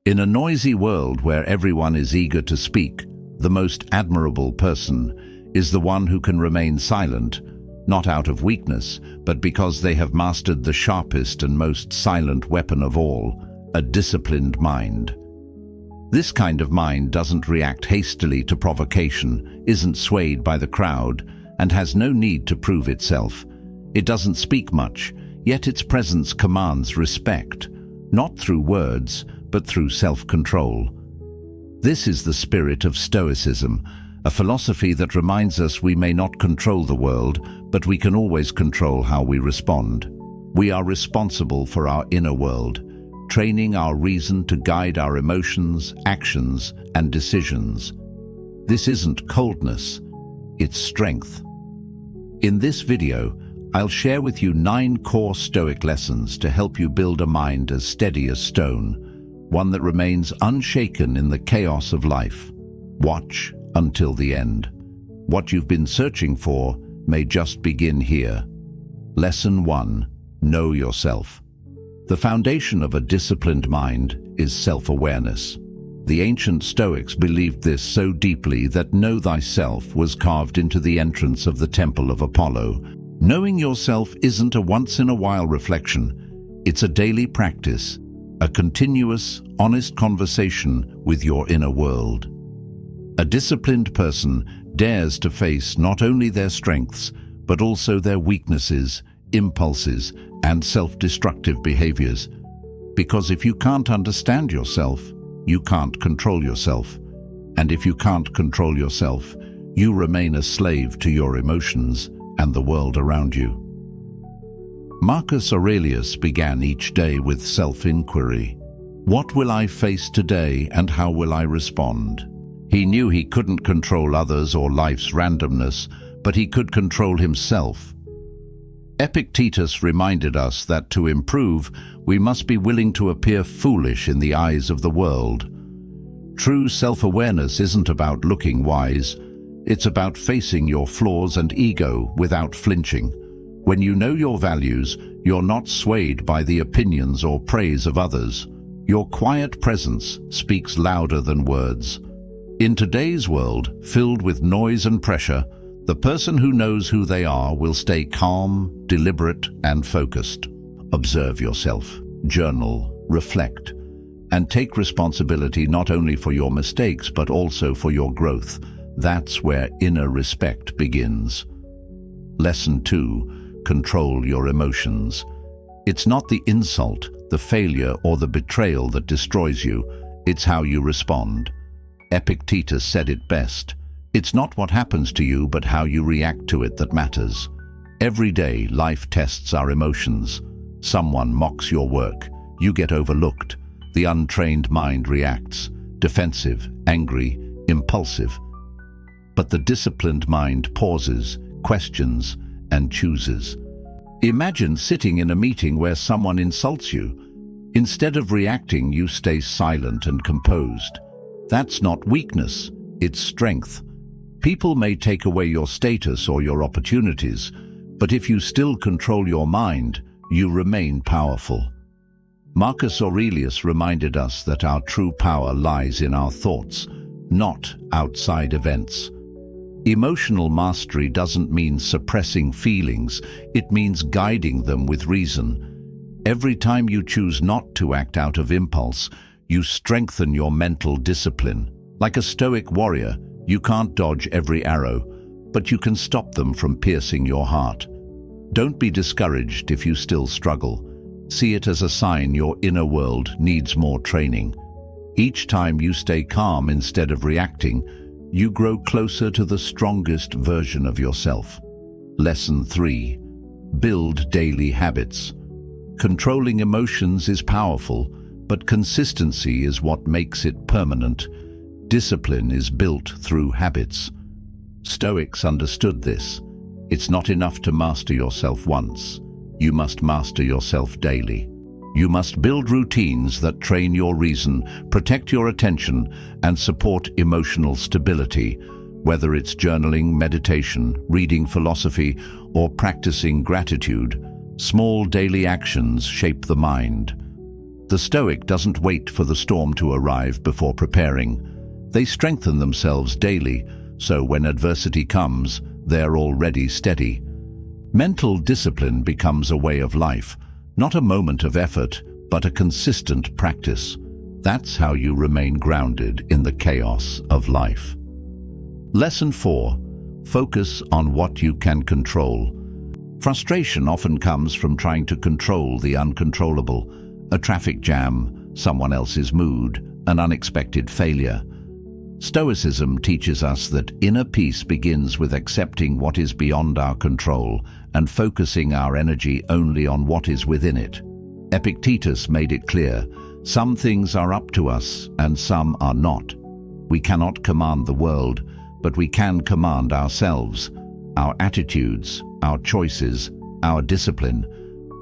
In a noisy world where everyone is eager to speak, the most admirable person is the one who can remain silent, not out of weakness, but because they have mastered the sharpest and most silent weapon of all, a disciplined mind. This kind of mind doesn't react hastily to provocation, isn't swayed by the crowd, and has no need to prove itself. It doesn't speak much, yet its presence commands respect, not through words, but through self-control. This is the spirit of Stoicism, a philosophy that reminds us we may not control the world, but we can always control how we respond. We are responsible for our inner world, training our reason to guide our emotions, actions, and decisions. This isn't coldness, it's strength. In this video, I'll share with you 9 core Stoic lessons to help you build a mind as steady as stone, one that remains unshaken in the chaos of life. Watch until the end. What you've been searching for may just begin here. Lesson 1. Know yourself. The foundation of a disciplined mind is self-awareness. The ancient Stoics believed this so deeply that know thyself was carved into the entrance of the temple of Apollo. Knowing yourself isn't a once-in-a-while reflection. It's a daily practice, a continuous, honest conversation with your inner world. A disciplined person dares to face not only their strengths, but also their weaknesses, impulses, and self-destructive behaviors. Because if you can't understand yourself, you can't control yourself. And if you can't control yourself, you remain a slave to your emotions and the world around you. Marcus Aurelius began each day with self-inquiry. What will I face today and how will I respond? He knew he couldn't control others or life's randomness, but he could control himself. Epictetus reminded us that to improve, we must be willing to appear foolish in the eyes of the world. True self-awareness isn't about looking wise. It's about facing your flaws and ego without flinching. When you know your values, you're not swayed by the opinions or praise of others. Your quiet presence speaks louder than words. In today's world, filled with noise and pressure, the person who knows who they are will stay calm, deliberate, and focused. Observe yourself, journal, reflect, and take responsibility not only for your mistakes but also for your growth. That's where inner respect begins. Lesson 2. Control your emotions. It's not the insult, the failure, or the betrayal that destroys you. It's how you respond. Epictetus said it best. It's not what happens to you, but how you react to it that matters. Every day, life tests our emotions. Someone mocks your work. You get overlooked. The untrained mind reacts, defensive, angry, impulsive. But the disciplined mind pauses, questions, and chooses. Imagine sitting in a meeting where someone insults you. Instead of reacting, you stay silent and composed. That's not weakness, it's strength. People may take away your status or your opportunities, but if you still control your mind, you remain powerful. Marcus Aurelius reminded us that our true power lies in our thoughts, not outside events. Emotional mastery doesn't mean suppressing feelings, it means guiding them with reason. Every time you choose not to act out of impulse, you strengthen your mental discipline. Like a Stoic warrior, you can't dodge every arrow, but you can stop them from piercing your heart. Don't be discouraged if you still struggle. See it as a sign your inner world needs more training. Each time you stay calm instead of reacting, you grow closer to the strongest version of yourself. Lesson 3. Build daily habits. Controlling emotions is powerful, but consistency is what makes it permanent. Discipline is built through habits. Stoics understood this. It's not enough to master yourself once. You must master yourself daily. You must build routines that train your reason, protect your attention, and support emotional stability, whether it's journaling, meditation, reading philosophy, or practicing gratitude. Small daily actions shape the mind. The Stoic doesn't wait for the storm to arrive before preparing. They strengthen themselves daily, so when adversity comes, they're already steady. Mental discipline becomes a way of life, not a moment of effort, but a consistent practice. That's how you remain grounded in the chaos of life. Lesson 4. Focus on what you can control. Frustration often comes from trying to control the uncontrollable. A traffic jam, someone else's mood, an unexpected failure. Stoicism teaches us that inner peace begins with accepting what is beyond our control and focusing our energy only on what is within it. Epictetus made it clear, some things are up to us and some are not. We cannot command the world, but we can command ourselves, our attitudes, our choices, our discipline.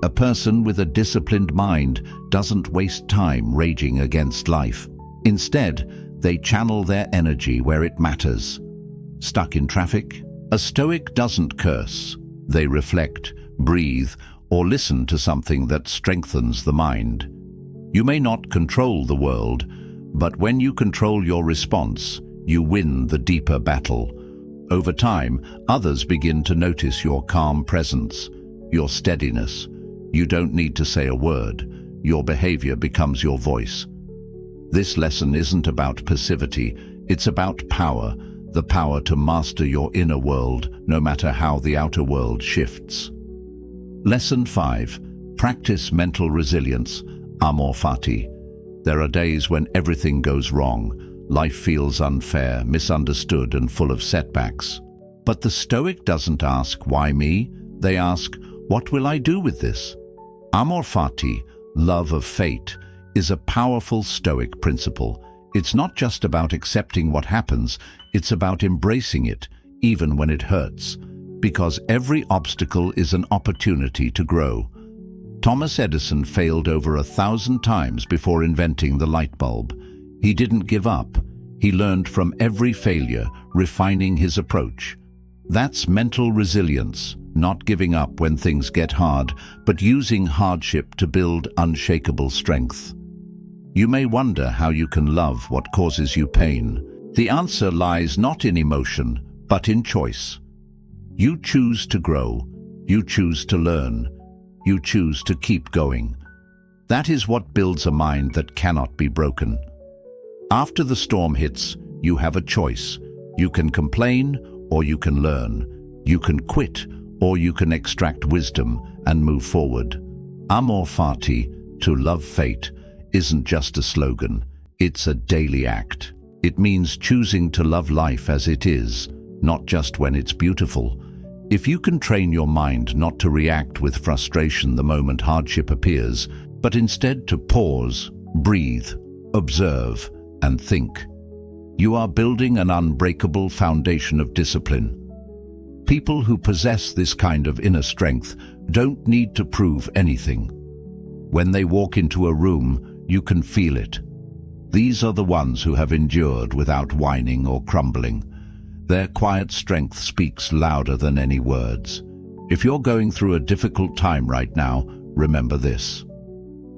A person with a disciplined mind doesn't waste time raging against life. Instead, they channel their energy where it matters. Stuck in traffic? A Stoic doesn't curse. They reflect, breathe, or listen to something that strengthens the mind. You may not control the world, but when you control your response, you win the deeper battle. Over time, others begin to notice your calm presence, your steadiness. You don't need to say a word. Your behavior becomes your voice. This lesson isn't about passivity, it's about power, the power to master your inner world, no matter how the outer world shifts. Lesson 5. Practice mental resilience. Amor fati. There are days when everything goes wrong. Life feels unfair, misunderstood, and full of setbacks. But the Stoic doesn't ask, why me? They ask, what will I do with this? Amor fati, love of fate, is a powerful Stoic principle. It's not just about accepting what happens, it's about embracing it, even when it hurts. Because every obstacle is an opportunity to grow. Thomas Edison failed over 1,000 times before inventing the light bulb. He didn't give up. He learned from every failure, refining his approach. That's mental resilience, not giving up when things get hard, but using hardship to build unshakable strength. You may wonder how you can love what causes you pain. The answer lies not in emotion, but in choice. You choose to grow. You choose to learn. You choose to keep going. That is what builds a mind that cannot be broken. After the storm hits, you have a choice. You can complain or you can learn. You can quit or you can extract wisdom and move forward. Amor fati, to love fate, isn't just a slogan. It's a daily act. It means choosing to love life as it is, not just when it's beautiful. If you can train your mind not to react with frustration the moment hardship appears, but instead to pause, breathe, observe, and think, you are building an unbreakable foundation of discipline. People who possess this kind of inner strength don't need to prove anything. When they walk into a room, you can feel it. These are the ones who have endured without whining or crumbling. Their quiet strength speaks louder than any words. If you're going through a difficult time right now, remember this.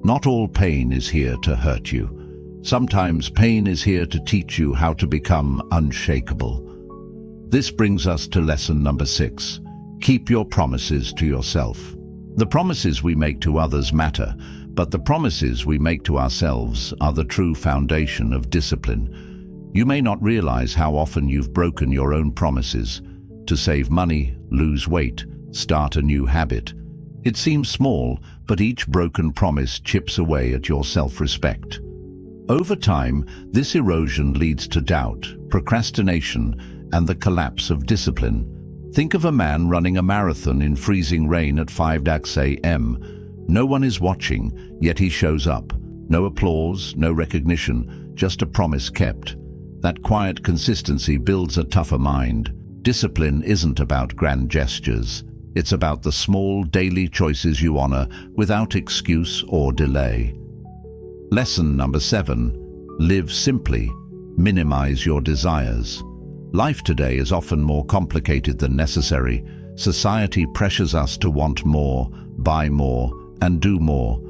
Not all pain is here to hurt you. Sometimes pain is here to teach you how to become unshakable. This brings us to lesson number 6. Keep your promises to yourself. The promises we make to others matter, but the promises we make to ourselves are the true foundation of discipline. You may not realize how often you've broken your own promises to save money, lose weight, start a new habit. It seems small, but each broken promise chips away at your self-respect. Over time, this erosion leads to doubt, procrastination, and the collapse of discipline. Think of a man running a marathon in freezing rain at 5 a.m. No one is watching, yet he shows up. No applause, no recognition, just a promise kept. That quiet consistency builds a tougher mind. Discipline isn't about grand gestures. It's about the small daily choices you honor without excuse or delay. Lesson number 7. Live simply. Minimize your desires. Life today is often more complicated than necessary. Society pressures us to want more, buy more, and do more.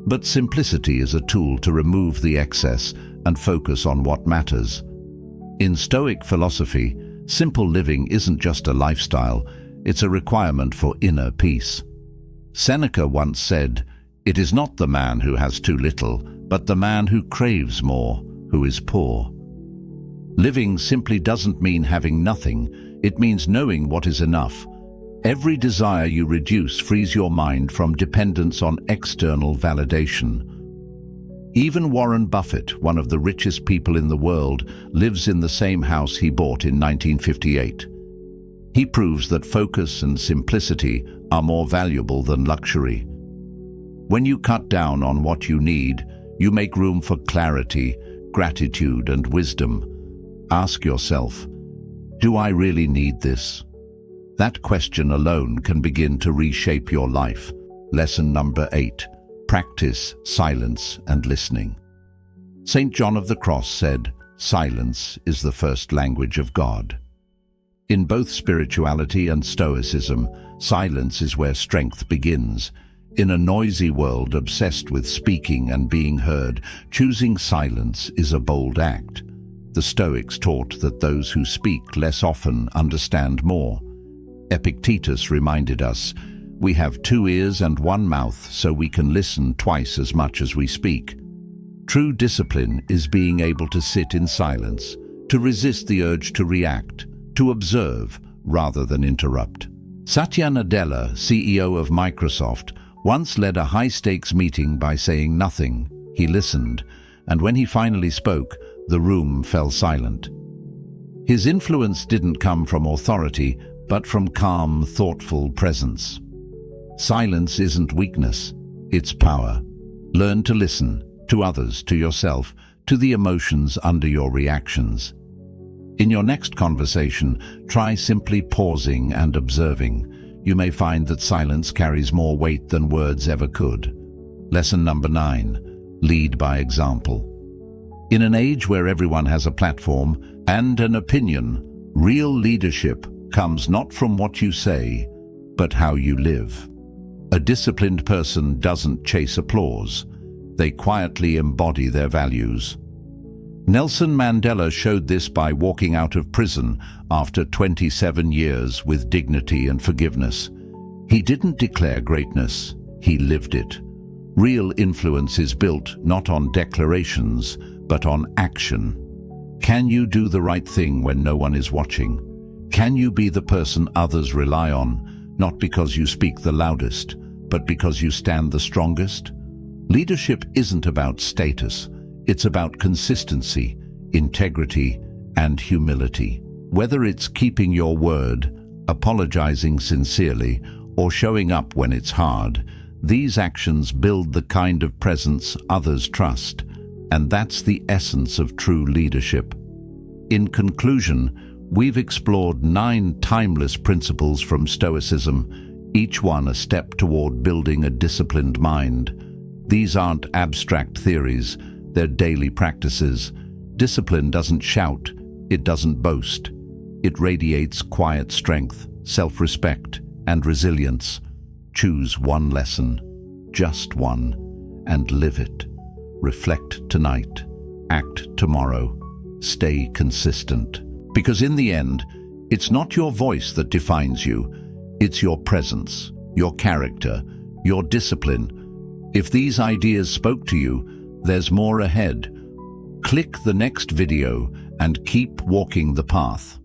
But simplicity is a tool to remove the excess and focus on what matters. In Stoic philosophy, simple living isn't just a lifestyle, it's a requirement for inner peace. Seneca once said, "It is not the man who has too little, but the man who craves more, who is poor." Living simply doesn't mean having nothing, it means knowing what is enough. Every desire you reduce frees your mind from dependence on external validation. Even Warren Buffett, one of the richest people in the world, lives in the same house he bought in 1958. He proves that focus and simplicity are more valuable than luxury. When you cut down on what you need, you make room for clarity, gratitude, and wisdom. Ask yourself, do I really need this? That question alone can begin to reshape your life. Lesson number 8. Practice silence and listening. St. John of the Cross said, "Silence is the first language of God." In both spirituality and Stoicism, silence is where strength begins. In a noisy world obsessed with speaking and being heard, choosing silence is a bold act. The Stoics taught that those who speak less often understand more. Epictetus reminded us, "We have 2 ears and 1 mouth, so we can listen twice as much as we speak." True discipline is being able to sit in silence, to resist the urge to react, to observe rather than interrupt. Satya Nadella, CEO of Microsoft, once led a high-stakes meeting by saying nothing. He listened, and when he finally spoke, the room fell silent. His influence didn't come from authority, but from calm, thoughtful presence. Silence isn't weakness, it's power. Learn to listen, to others, to yourself, to the emotions under your reactions. In your next conversation, try simply pausing and observing. You may find that silence carries more weight than words ever could. Lesson number 9. Lead by example. In an age where everyone has a platform and an opinion, real leadership comes not from what you say, but how you live. A disciplined person doesn't chase applause. They quietly embody their values. Nelson Mandela showed this by walking out of prison after 27 years with dignity and forgiveness. He didn't declare greatness, he lived it. Real influence is built not on declarations, but on action. Can you do the right thing when no one is watching? Can you be the person others rely on, not because you speak the loudest, but because you stand the strongest? Leadership isn't about status, it's about consistency, integrity, and humility. Whether it's keeping your word, apologizing sincerely, or showing up when it's hard, these actions build the kind of presence others trust, and that's the essence of true leadership. In conclusion, we've explored 9 timeless principles from Stoicism, each one a step toward building a disciplined mind. These aren't abstract theories, they're daily practices. Discipline doesn't shout, it doesn't boast. It radiates quiet strength, self-respect, and resilience. Choose one lesson, just one, and live it. Reflect tonight, act tomorrow, stay consistent. Because in the end, it's not your voice that defines you, it's your presence, your character, your discipline. If these ideas spoke to you, there's more ahead. Click the next video and keep walking the path.